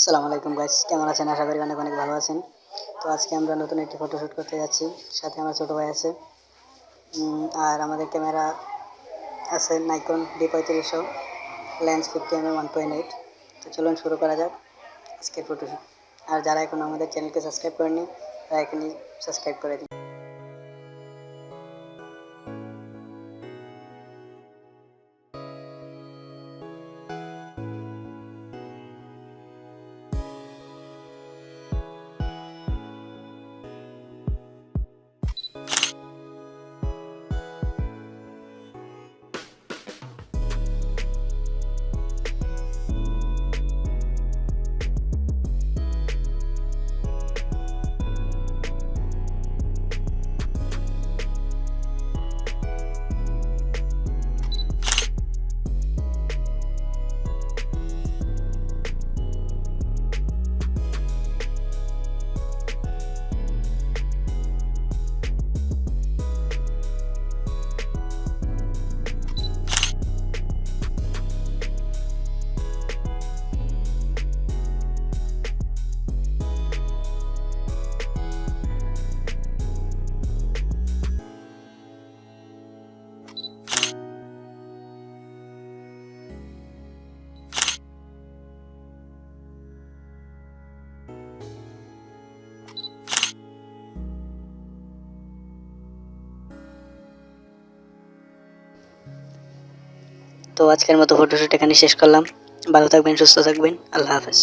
আসসালামু আলাইকুম গাইস, কেমন আছেন? আশা করি অনেক অনেক ভালো আছেন। তো আজকে আমরা নতুন একটি ফটোশ্যুট করতে যাচ্ছি। সাথে আমার ছোটো ভাই আছে। আর আমাদের ক্যামেরা আছে নাইকন D3500, লেন্স 50mm 1.8। তো চলুন শুরু করা যাক আজকের ফটোশ্যুট। আর যারা এখন আমাদের চ্যানেলকে সাবস্ক্রাইব করেনি তারা এখনই সাবস্ক্রাইব করে দিন। তো আজকের মতো ফটোশ্যুট এখানে শেষ করলাম। ভালো থাকবেন, সুস্থ থাকবেন। আল্লাহ হাফেজ।